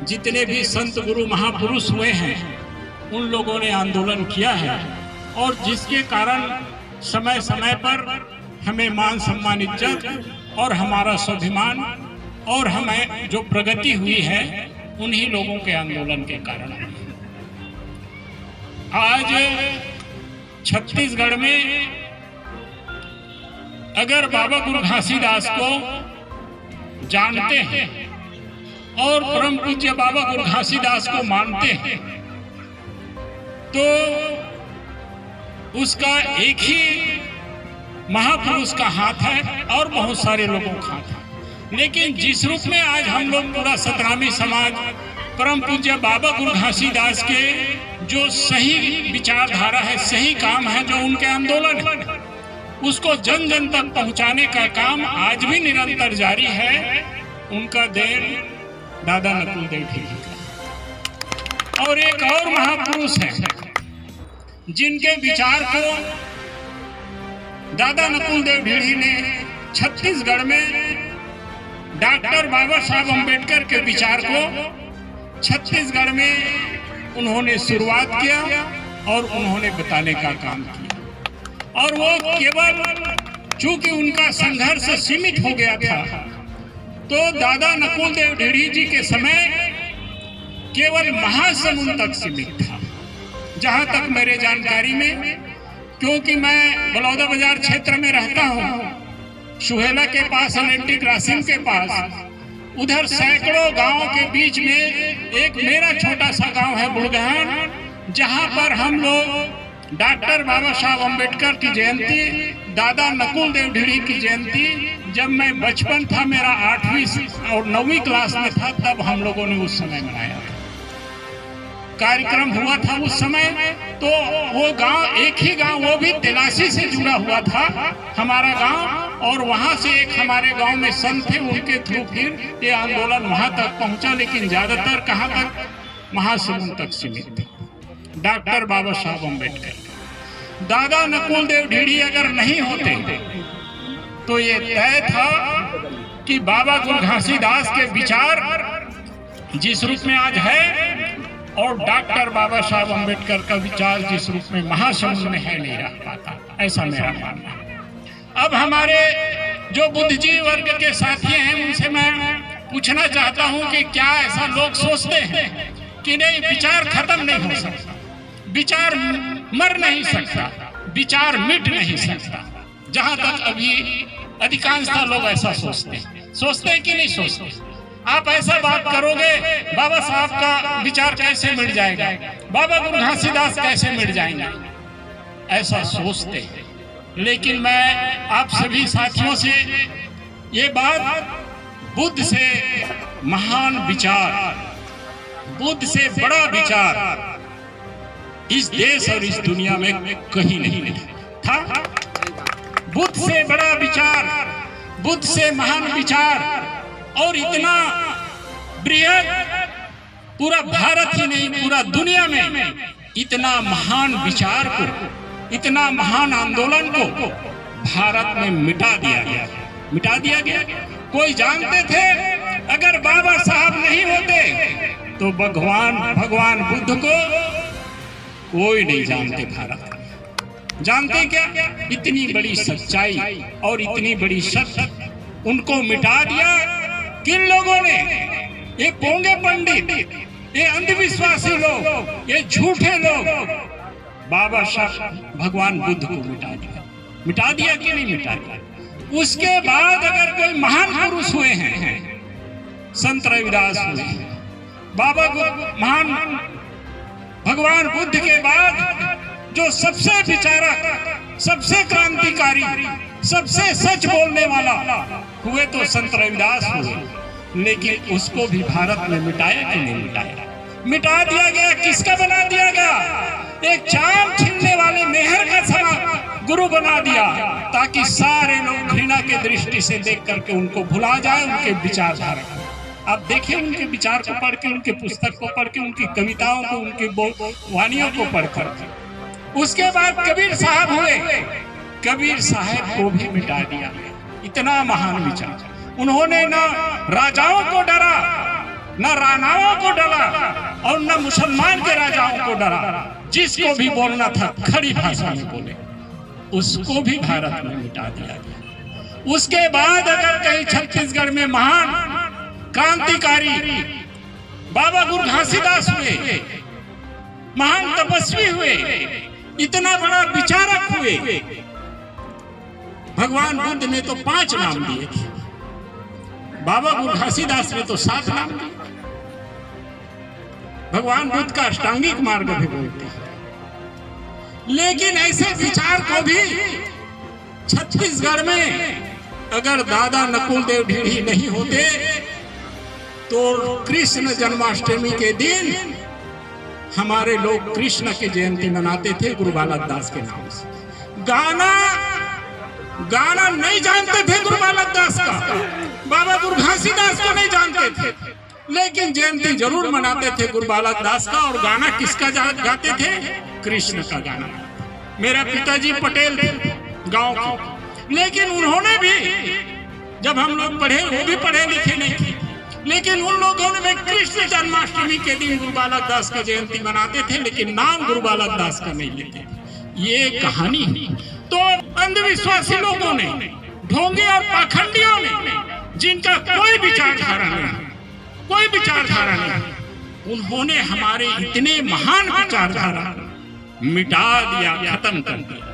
जितने भी संत गुरु महापुरुष हुए हैं उन लोगों ने आंदोलन किया है, और जिसके कारण समय समय पर हमें मान सम्मान इज्जत और हमारा स्वाभिमान और हमें जो प्रगति हुई है उन्हीं लोगों के आंदोलन के कारण। आज छत्तीसगढ़ में अगर बाबा गुरु घासीदास को जानते हैं और परम पूज्य बाबा गुरु घासीदास को मानते हैं तो उसका एक ही महापुरुष का हाथ है और बहुत सारे लोगों का हाथ है। लेकिन जिस रूप में आज हम लोग पूरा सतनामी समाज परम पूज्य बाबा गुरु घासीदास के जो सही विचारधारा है, सही काम है, जो उनके आंदोलन है, उसको जन जन तक पहुंचाने का काम आज भी निरंतर जारी है। उनका देन दादा नकुल देव ढीढ़ी का। और एक और महापुरुष है जिनके विचार को दादा नकुल देव ढीढ़ी ने छत्तीसगढ़ में डॉक्टर बाबा साहब अम्बेडकर के विचार को छत्तीसगढ़ में उन्होंने शुरुआत किया और उन्होंने बताने का काम किया। और वो केवल चूंकि उनका संघर्ष सीमित हो गया था, तो दादा नकुल देव ढीढ़ी जी के समय केवल महासमुंद तक सीमित था। जहां तक मेरे जानकारी में, क्योंकि मैं बलौदा बाजार क्षेत्र में रहता हूं, सुहेला के पास एलएनटी क्रॉसिंग के पास, उधर सैकड़ों गांव के बीच में एक मेरा छोटा सा गांव है बुढ़गहन, जहां पर हम लोग डॉक्टर बाबा साहब अम्बेडकर की जयंती, दादा नकुल देव ढीढ़ी की जयंती, जब मैं बचपन था, मेरा 8वीं और 9वीं क्लास में था, तब हम लोगों ने उस समय मनाया था। कार्यक्रम हुआ था उस समय। तो वो गांव, एक ही गांव, वो भी तिलासी से जुड़ा हुआ था हमारा गांव, और वहां से एक हमारे गांव में संत थे, उनके थ्रू फिर ये आंदोलन वहां तक पहुंचा। लेकिन ज्यादातर कहां तक? महासमुंद तक सीमित था। डॉक्टर बाबा साहब अम्बेडकर, दादा नकुल देव ढीढ़ी अगर नहीं होते तो ये तय था कि बाबा गुरु घासीदास के विचार जिस रूप में आज है और डॉक्टर बाबा साहब अम्बेडकर का विचार जिस रूप में महासमुंद में है, नहीं रह पाता। ऐसा मेरा मानना है। अब हमारे जो बुद्धिजीवी वर्ग के साथी हैं, उनसे मैं पूछना चाहता हूं कि क्या ऐसा लोग सोचते हैं कि नहीं, विचार खत्म नहीं हो सकता, विचार मर नहीं सकता, विचार मिट नहीं सकता? जहां तक अभी अधिकांशतः लोग ऐसा सोचते हैं कि नहीं सोचते? आप ऐसा बात करोगे, बाबा साहब का विचार कैसे मिट जाएगा, बाबा गुरु घासीदास कैसे मिट जाएंगे, ऐसा सोचते हैं। लेकिन मैं आप सभी साथियों से ये बात, बुद्ध से महान विचार, बुद्ध से बड़ा विचार इस देश और इस दुनिया में कहीं नहीं था। बुद्ध से बड़ा विचार, बुद्ध से महान विचार, और इतना बृहद, पूरा भारत ही नहीं पूरा दुनिया में इतना महान विचार को, इतना महान आंदोलन को भारत में मिटा दिया गया। कोई जानते थे अगर बाबा साहब नहीं होते तो भगवान बुद्ध को कोई नहीं जानते। भारत जानते क्या? इतनी बड़ी सच्चाई और इतनी बड़ी सत्य उनको मिटा दिया किन लोगों ने? ये पोंगे पंडित, ये अंधविश्वासी लोग, ये झूठे लोग बाबा साहब भगवान बुद्ध को मिटा दिया कि नहीं मिटा दिया? उसके बाद अगर कोई महान पुरुष हुए हैं, संत रविदास हुए हैं, बाबा महान भगवान बुद्ध के बाद जो सबसे विचारक, सबसे क्रांतिकारी, सबसे सच बोलने वाला हुए तो संत रविदास हुए। लेकिन उसको भी भारत में मिटाया कि नहीं मिटाया? मिटा दिया गया। किसका बना दिया गया? एक चाम छीनने वाले मेहर का समा गुरु बना दिया, ताकि सारे लोग घृणा के दृष्टि से देख करके उनको भुला जाए उनके विचारधारा को। आप देखिए उनके विचार को पढ़ के, उनके पुस्तक को पढ़ के, उनकी कविताओं को, उनकी वाणियों को पढ़ कर। उसके बाद कबीर साहब हुए, कबीर साहब को भी मिटा दिया। इतना महान विचार। उन्होंने ना राजाओं को डरा, न राणाओं को डरा और न मुसलमान के राजाओं को डरा। जिसको भी बोलना था खड़ी भाषा में बोले, उसको भी भारत में मिटा दिया गया। उसके बाद अगर कहीं छत्तीसगढ़ में महान क्रांतिकारी बाबा गुरु घासीदास हुए, महान तपस्वी हुए, इतना बड़ा विचारक हुए। भगवान बुद्ध ने तो 5 नाम दिए थे, बाबा गुरु घासीदास ने तो 7 नाम दिए। भगवान बुद्ध का अष्टांगिक मार्ग भी बोलते हैं। लेकिन ऐसे विचार को भी छत्तीसगढ़ में अगर दादा नकुल देव ढीढ़ी नहीं होते तो कृष्ण जन्माष्टमी के दिन हमारे लोग कृष्ण की जयंती मनाते थे गुरु बालक दास के नाम से। गाना नहीं जानते थे गुरु बालक दास का, बाबा गुरु घासीदास को नहीं जानते थे, लेकिन जयंती जरूर मनाते थे गुरु बालक दास का। और गाना किसका गाते थे? कृष्ण का गाना। मेरा पिताजी पटेल थे गांव के, लेकिन उन्होंने भी, जब हम लोग पढ़े, वो भी पढ़े लिखे नहीं थे, लेकिन उन लोगों ने कृष्ण जन्माष्टमी के दिन गुरु बालक दास का जयंती मनाते थे, लेकिन नाम गुरु बालक दास का नहीं लेते थे। ये कहानी है। तो अंधविश्वासी लोगों ने, ढोंगे और पाखंडियों ने, जिनका कोई विचारधारा नहीं, उन्होंने हमारे इतने महान विचारधारा मिटा दिया, खत्म कर दिया।